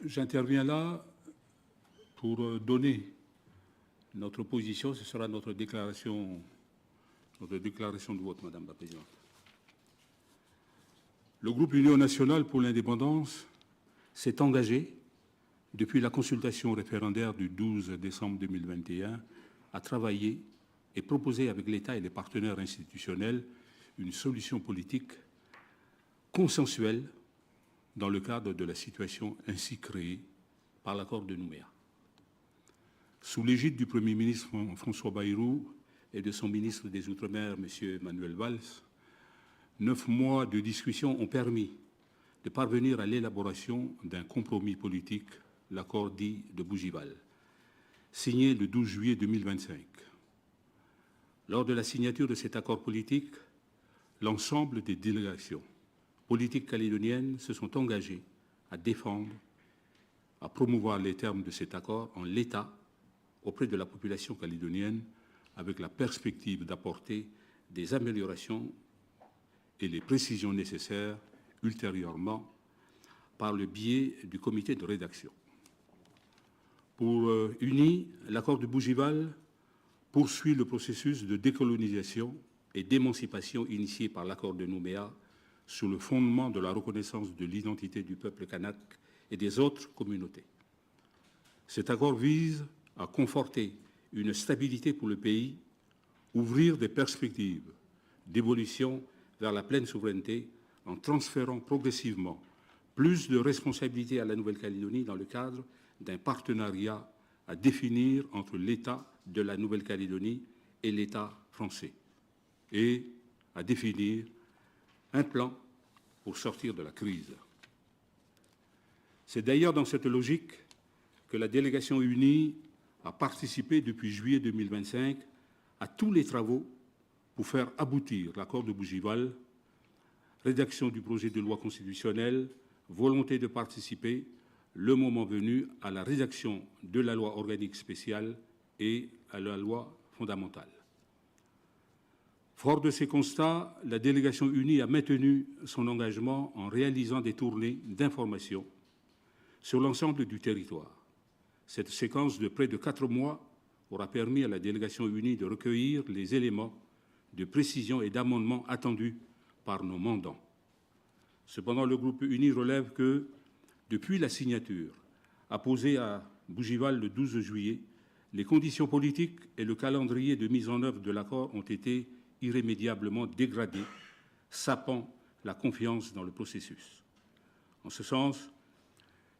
J'interviens là pour donner notre position. Ce sera notre déclaration de vote, Madame la Présidente. Le groupe Union nationale pour l'indépendance s'est engagé, depuis la consultation référendaire du 12 décembre 2021, à travailler et proposer avec l'État et les partenaires institutionnels une solution politique consensuelle dans le cadre de la situation ainsi créée par l'accord de Nouméa. Sous l'égide du Premier ministre François Bayrou et de son ministre des Outre-mer, M. Manuel Valls, 9 mois de discussion ont permis de parvenir à l'élaboration d'un compromis politique, l'accord dit de Bougival, signé le 12 juillet 2025. Lors de la signature de cet accord politique, l'ensemble des délégations politiques calédoniennes se sont engagées à défendre, à promouvoir les termes de cet accord en l'état auprès de la population calédonienne, avec la perspective d'apporter des améliorations et les précisions nécessaires ultérieurement par le biais du comité de rédaction. Pour UNI, l'accord de Bougival poursuit le processus de décolonisation et d'émancipation initié par l'accord de Nouméa sous le fondement de la reconnaissance de l'identité du peuple kanak et des autres communautés. Cet accord vise à conforter une stabilité pour le pays, ouvrir des perspectives d'évolution vers la pleine souveraineté en transférant progressivement plus de responsabilités à la Nouvelle-Calédonie dans le cadre d'un partenariat à définir entre l'État de la Nouvelle-Calédonie et l'État français, et à définir un plan pour sortir de la crise. C'est d'ailleurs dans cette logique que la délégation unie a participé depuis juillet 2025 à tous les travaux pour faire aboutir l'accord de Bougival, rédaction du projet de loi constitutionnelle, volonté de participer, le moment venu, à la rédaction de la loi organique spéciale et à la loi fondamentale. Fort de ces constats, la délégation unie a maintenu son engagement en réalisant des tournées d'information sur l'ensemble du territoire. Cette séquence de près de 4 mois aura permis à la délégation unie de recueillir les éléments de précision et d'amendement attendus par nos mandants. Cependant, le groupe uni relève que, depuis la signature apposée à Bougival le 12 juillet, les conditions politiques et le calendrier de mise en œuvre de l'accord ont été irrémédiablement dégradés, sapant la confiance dans le processus. En ce sens,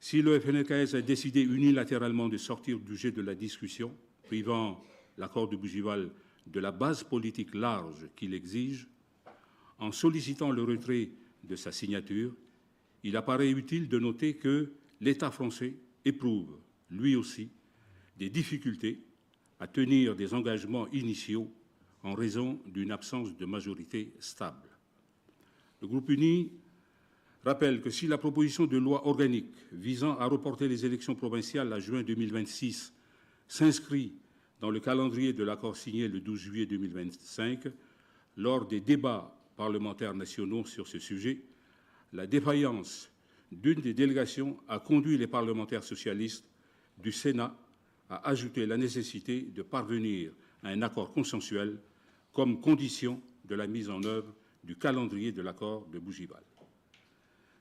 si le FNKS a décidé unilatéralement de sortir du jeu de la discussion, privant l'accord de Bougival de la base politique large qu'il exige, en sollicitant le retrait de sa signature, il apparaît utile de noter que l'État français éprouve, lui aussi, des difficultés à tenir des engagements initiaux en raison d'une absence de majorité stable. Le groupe uni rappelle que si la proposition de loi organique visant à reporter les élections provinciales à juin 2026 s'inscrit dans le calendrier de l'accord signé le 12 juillet 2025, lors des débats parlementaires nationaux sur ce sujet, la défaillance d'une des délégations a conduit les parlementaires socialistes du Sénat à ajouter la nécessité de parvenir à un accord consensuel comme condition de la mise en œuvre du calendrier de l'accord de Bougival.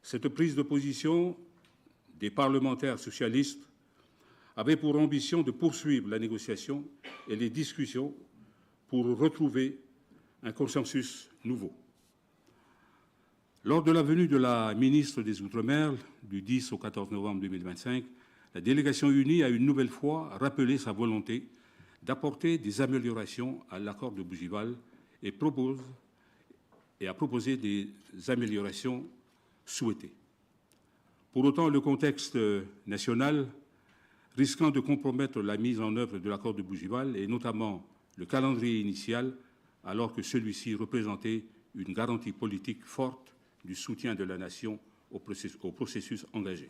Cette prise de position des parlementaires socialistes avait pour ambition de poursuivre la négociation et les discussions pour retrouver un consensus nouveau. Lors de la venue de la ministre des Outre-mer du 10 au 14 novembre 2025, la délégation unie a une nouvelle fois rappelé sa volonté d'apporter des améliorations à l'accord de Bougival et a proposé des améliorations souhaitées. Pour autant, le contexte national risquant de compromettre la mise en œuvre de l'accord de Bougival et notamment le calendrier initial, alors que celui-ci représentait une garantie politique forte du soutien de la nation au processus engagé.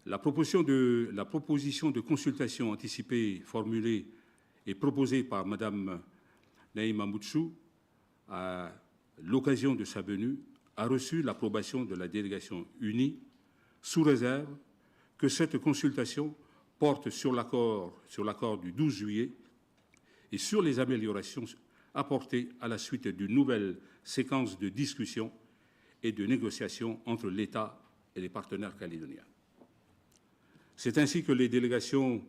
La proposition de consultation anticipée formulée et proposée par Mme Naïma Moutchou à l'occasion de sa venue a reçu l'approbation de la délégation unie sous réserve que cette consultation porte sur l'accord du 12 juillet et sur les améliorations apportées à la suite d'une nouvelle séquence de discussions et de négociations entre l'État et les partenaires calédoniens. C'est ainsi que les délégations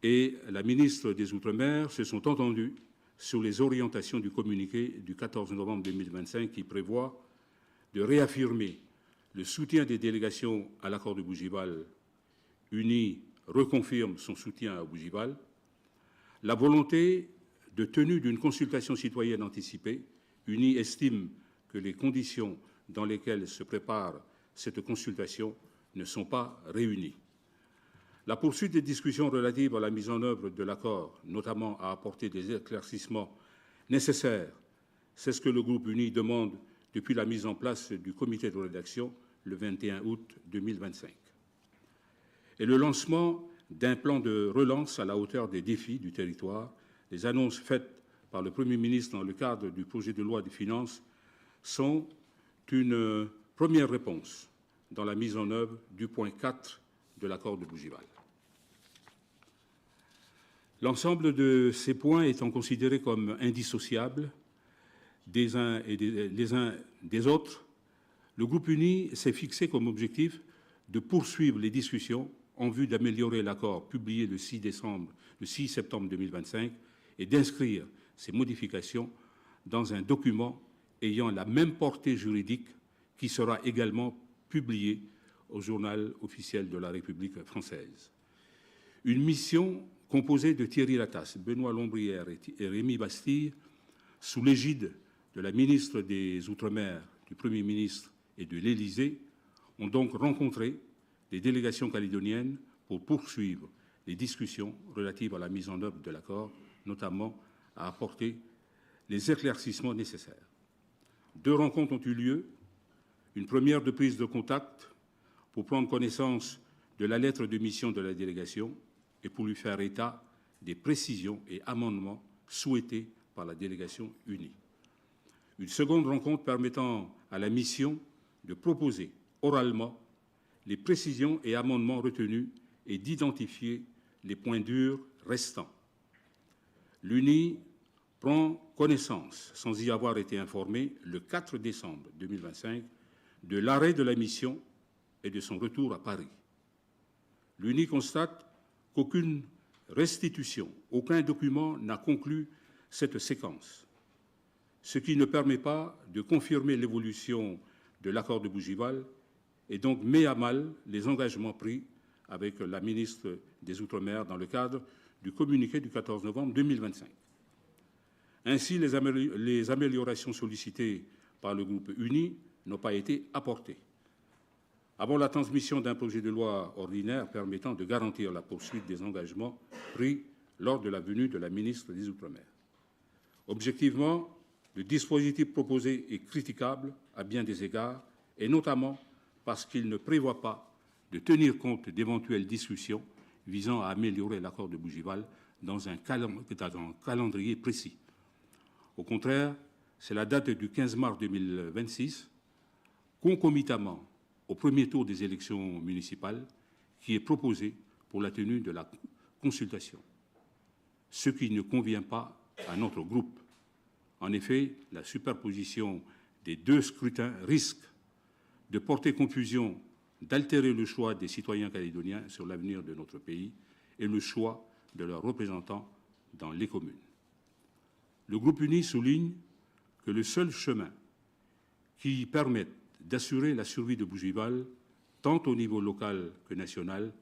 et la ministre des Outre-mer se sont entendues sur les orientations du communiqué du 14 novembre 2025 qui prévoit de réaffirmer le soutien des délégations à l'accord de Bougival. UNI reconfirme son soutien à Bougival. La volonté de tenue d'une consultation citoyenne anticipée. UNI estime que les conditions dans lesquelles se prépare cette consultation ne sont pas réunies. La poursuite des discussions relatives à la mise en œuvre de l'accord, notamment à apporter des éclaircissements nécessaires, c'est ce que le groupe UNI demande depuis la mise en place du comité de rédaction le 21 août 2025. Et le lancement d'un plan de relance à la hauteur des défis du territoire, les annonces faites par le Premier ministre dans le cadre du projet de loi des finances sont une première réponse dans la mise en œuvre du point 4 de l'accord de Bougival. L'ensemble de ces points étant considérés comme indissociables des uns et les uns des autres, le groupe UNI s'est fixé comme objectif de poursuivre les discussions en vue d'améliorer l'accord publié le 6 septembre 2025 et d'inscrire ces modifications dans un document ayant la même portée juridique qui sera également publié au journal officiel de la République française. Une mission composée de Thierry Latas, Benoît Lombrière et Rémy Bastille, sous l'égide de la ministre des Outre-mer, du Premier ministre et de l'Élysée, ont donc rencontré les délégations calédoniennes pour poursuivre les discussions relatives à la mise en œuvre de l'accord, notamment à apporter les éclaircissements nécessaires. 2 rencontres ont eu lieu, une première de prise de contact pour prendre connaissance de la lettre de mission de la délégation et pour lui faire état des précisions et amendements souhaités par la délégation unie. Une seconde rencontre permettant à la mission de proposer oralement les précisions et amendements retenus et d'identifier les points durs restants. L'UNI prend connaissance, sans y avoir été informé, le 4 décembre 2025, de l'arrêt de la mission et de son retour à Paris. L'UNI constate qu'aucune restitution, aucun document n'a conclu cette séquence, ce qui ne permet pas de confirmer l'évolution de l'accord de Bougival et donc met à mal les engagements pris avec la ministre des Outre-mer dans le cadre du communiqué du 14 novembre 2025. Ainsi, les améliorations sollicitées par le groupe UNI n'ont pas été apportées. Avant la transmission d'un projet de loi ordinaire permettant de garantir la poursuite des engagements pris lors de la venue de la ministre des Outre-mer. Objectivement, le dispositif proposé est critiquable à bien des égards, et notamment parce qu'il ne prévoit pas de tenir compte d'éventuelles discussions visant à améliorer l'accord de Bougival dans un calendrier précis. Au contraire, c'est la date du 15 mars 2026, concomitamment au premier tour des élections municipales, qui est proposée pour la tenue de la consultation, ce qui ne convient pas à notre groupe. En effet, la superposition des 2 scrutins risque de porter confusion, d'altérer le choix des citoyens calédoniens sur l'avenir de notre pays et le choix de leurs représentants dans les communes. Le groupe UNI souligne que le seul chemin qui permette d'assurer la survie de Bougival, tant au niveau local que national,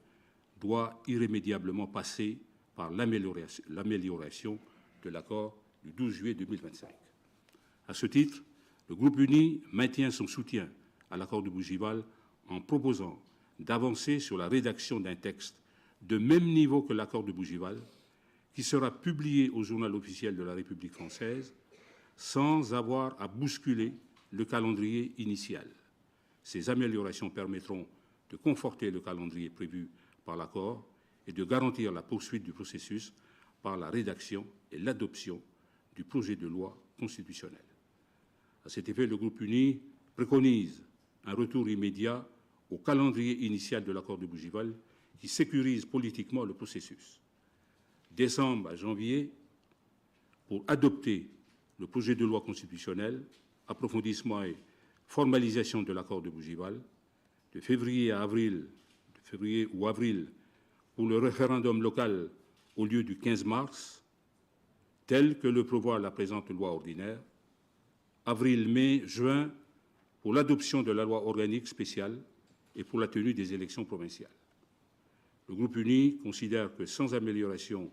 doit irrémédiablement passer par l'amélioration de l'accord du 12 juillet 2025. À ce titre, le groupe UNI maintient son soutien à l'accord de Bougival en proposant d'avancer sur la rédaction d'un texte de même niveau que l'accord de Bougival, qui sera publié au journal officiel de la République française sans avoir à bousculer le calendrier initial. Ces améliorations permettront de conforter le calendrier prévu par l'accord et de garantir la poursuite du processus par la rédaction et l'adoption du projet de loi constitutionnelle. À cet effet, le groupe UNI préconise un retour immédiat au calendrier initial de l'accord de Bougival qui sécurise politiquement le processus. Décembre à janvier, pour adopter le projet de loi constitutionnelle, approfondissement et formalisation de l'accord de Bougival, de février ou avril pour le référendum local au lieu du 15 mars, tel que le prévoit la présente loi ordinaire, avril, mai, juin pour l'adoption de la loi organique spéciale et pour la tenue des élections provinciales. Le groupe uni considère que sans amélioration,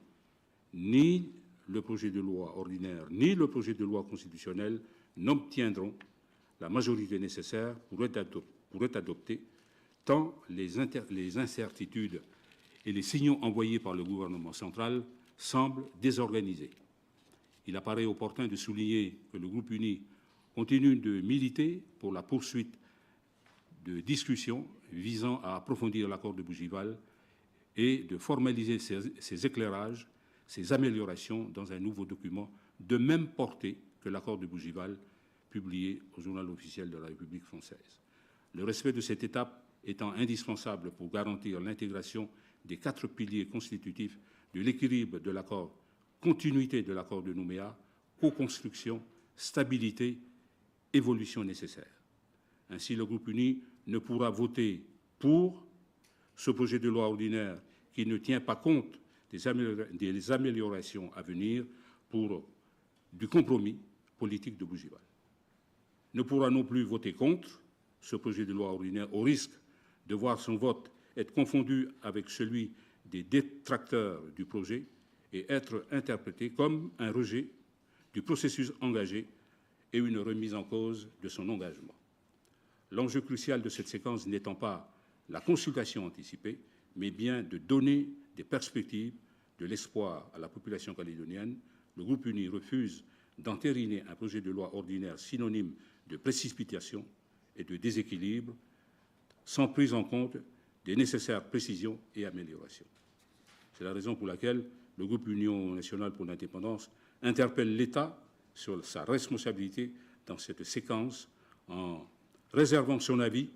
ni le projet de loi ordinaire ni le projet de loi constitutionnelle n'obtiendront la majorité nécessaire pour être adoptés, tant les incertitudes et les signaux envoyés par le gouvernement central semblent désorganisés. Il apparaît opportun de souligner que le groupe uni continue de militer pour la poursuite de discussions visant à approfondir l'accord de Bougival et de formaliser ces éclairages, ces améliorations dans un nouveau document de même portée que l'accord de Bougival publié au Journal officiel de la République française. Le respect de cette étape étant indispensable pour garantir l'intégration des 4 piliers constitutifs de l'équilibre de l'accord, continuité de l'accord de Nouméa, co-construction, stabilité, évolution nécessaire. Ainsi, le groupe uni ne pourra voter pour ce projet de loi ordinaire qui ne tient pas compte des améliorations à venir pour du compromis politique de Bougival. Ne pourra non plus voter contre ce projet de loi ordinaire au risque de voir son vote être confondu avec celui des détracteurs du projet et être interprété comme un rejet du processus engagé et une remise en cause de son engagement. L'enjeu crucial de cette séquence n'étant pas la consultation anticipée, mais bien de donner des perspectives, de l'espoir à la population calédonienne, le groupe uni refuse d'entériner un projet de loi ordinaire synonyme de précipitation et de déséquilibre, sans prise en compte des nécessaires précisions et améliorations. C'est la raison pour laquelle le groupe Union nationale pour l'indépendance interpelle l'État sur sa responsabilité dans cette séquence en réservant son avis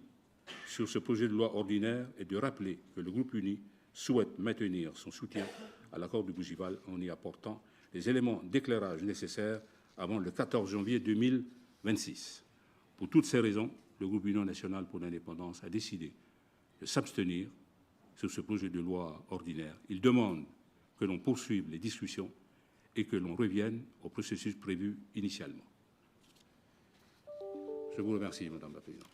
sur ce projet de loi ordinaire et de rappeler que le groupe uni souhaite maintenir son soutien à l'accord de Bougival en y apportant les éléments d'éclairage nécessaires avant le 14 janvier 2026. Pour toutes ces raisons, le groupe Union nationale pour l'indépendance a décidé de s'abstenir sur ce projet de loi ordinaire. Il demande que l'on poursuive les discussions et que l'on revienne au processus prévu initialement. Je vous remercie, Madame la Présidente.